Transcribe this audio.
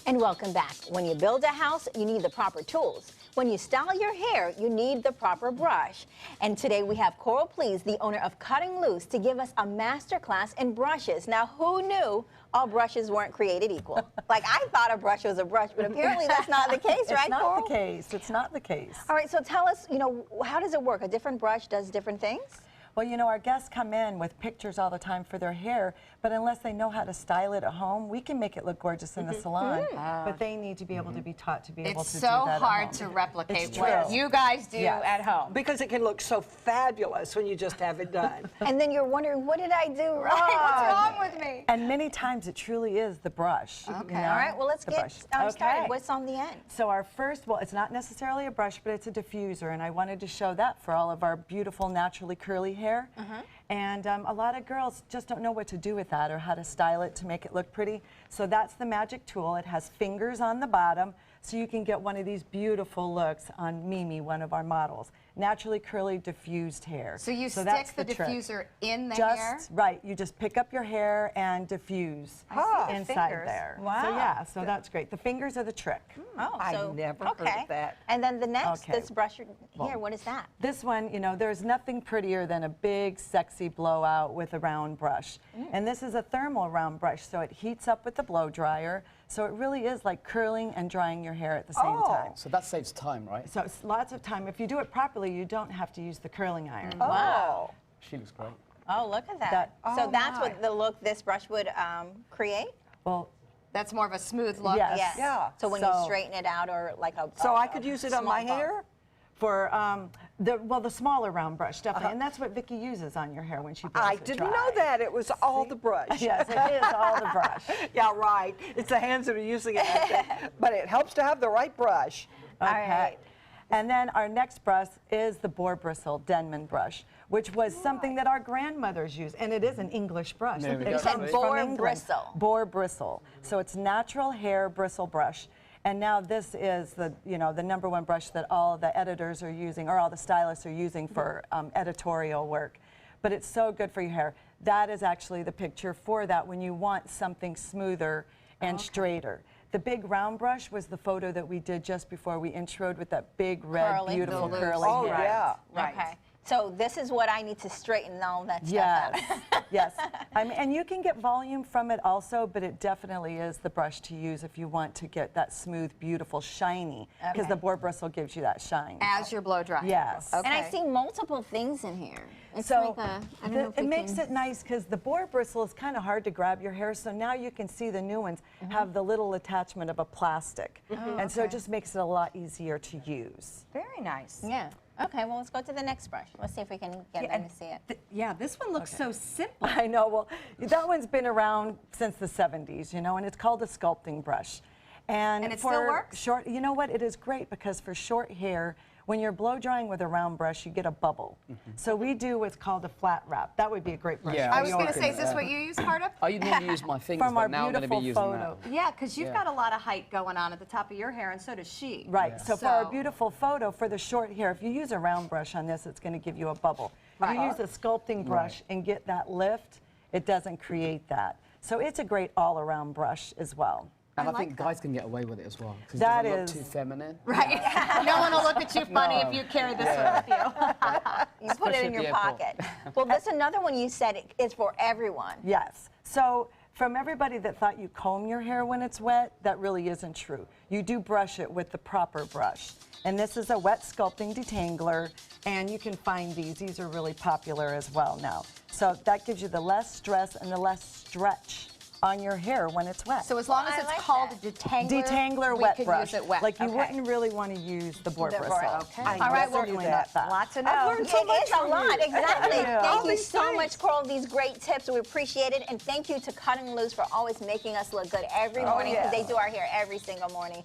And welcome back. When you build a house, you need the proper tools. When you style your hair, you need the proper brush. And today we have Coral Please, the owner of Cutting Loose, to give us a master class in brushes. Now, who knew all brushes weren't created equal? Like, I thought a brush was a brush, but apparently that's not the case, right, Coral? It's not the case. It's not the case. All right, so tell us, how does it work? A different brush does different things? Well, our guests come in with pictures all the time for their hair, but unless they know how to style it at home, we can make it look gorgeous in the salon, but they need to be able to be taught to be able to do that at home. It's so hard to replicate what true. you guys do at home. Because it can look so fabulous when you just have it done. And then you're wondering, what did I do wrong? What's wrong with me? And many times it truly is the brush. Okay. All right, well, let's get started. What's on the end? So our first, well, it's not necessarily a brush, but it's a diffuser, and I wanted to show that for all of our beautiful, naturally curly hair. And a lot of girls just don't know what to do with that or how to style it to make it look pretty. So that's the magic tool. It has fingers on the bottom, so you can get one of these beautiful looks on Mimi, one of our models. Naturally curly, diffused hair. So you stick that's the trick. diffuser in the Just, hair? right. You just pick up your hair and diffuse inside there. Wow. So yeah, so that's great. The fingers are the trick. Oh, I so, never heard of that. And then the next, Okay. this brush here, what is that? This one, there's nothing prettier than a big, sexy blowout with a round brush. And this is a thermal round brush, so it heats up with the blow dryer. So it really is like curling and drying your hair at the same time. So that saves time, right? So it's lots of time. If you do it properly, you don't have to use the curling iron. Wow. She looks great. Oh, look at that. So that's my. what the look this brush would create? Well, That's more of a smooth look. Yes. Yes. Yeah. So when you straighten it out or like a So I could use it on my small bump. hair? for the smaller round brush, definitely. And that's what Vicki uses on your hair when she does I it didn't dry. know that. It was all the brush. Yes, it is all the brush. Yeah, right. It's the hands that are using it. But it helps to have the right brush. Okay. right. And then our next brush is the Boar Bristle Denman brush, which was something that our grandmothers used, and it is an English brush. There we go. It You said comes Boar from England. Bristle. Boar Bristle. So it's natural hair bristle brush. And now this is the #1 brush that all the editors are using, or all the stylists are using for editorial work. But it's so good for your hair. That is actually the picture for that when you want something smoother and straighter. The big round brush was the photo that we did just before we introed with that big red, beautiful curly Oh, hair. yeah. Right. Okay. So this is what I need to straighten all that stuff Yes, out. yes. And you can get volume from it also, but it definitely is the brush to use if you want to get that smooth, beautiful, shiny, because Okay. the Boar Bristle gives you that shine. As your blow dry. Yes. Okay. And I see multiple things in here. It's So like a, I don't know if it you makes can- it nice because the Boar Bristle is kind of hard to grab your hair, so now you can see the new ones have the little attachment of a plastic. And so it just makes it a lot easier to use. Very nice. Yeah. Okay, well, let's go to the next brush. Let's see if we can get them to see it. Yeah, this one looks so simple. I know, well, that one's been around since the 70s, and it's called a sculpting brush. And it for still works? Short, you know what, it is great because for short hair, when you're blow drying with a round brush, you get a bubble. So we do what's called a flat wrap. That would be a great brush. Yeah, I was you're going to say, good is this at what you use, Carta? I normally use my fingers, From our but now I'm going to be beautiful using photo. that. Yeah, because you've Yeah. got a lot of height going on at the top of your hair, and so does she. Right, so for our So- beautiful photo, for the short hair, if you use a round brush on this, it's going to give you a bubble. If you use a sculpting brush and get that lift, it doesn't create that. So it's a great all-around brush as well. And I like think guys can get away with it as well. Because That it doesn't is- look too feminine. Right. No one will look at you funny if you carry this one with you. You put it Especially in at your the airport. pocket. Well, this another one you said is for everyone. Yes. So from everybody that thought you comb your hair when it's wet, that really isn't true. You do brush it with the proper brush. And this is a wet sculpting detangler, and you can find these. These are really popular as well now. So that gives you the less stress and the less stretch on your hair when it's wet. So as long as I it's like called that. a detangler, Detangler we wet could brush. use it wet. Like you Okay. wouldn't really want to use the Boar Bristle. Okay. I All right, well, certainly not that. Lots to know. I've learned so It much is a from lot, you. exactly. Yeah. Thank All you these so things. much, Coral, these great tips. We appreciate it. And thank you to Cutting Loose for always making us look good every morning because yes. they do our hair every single morning.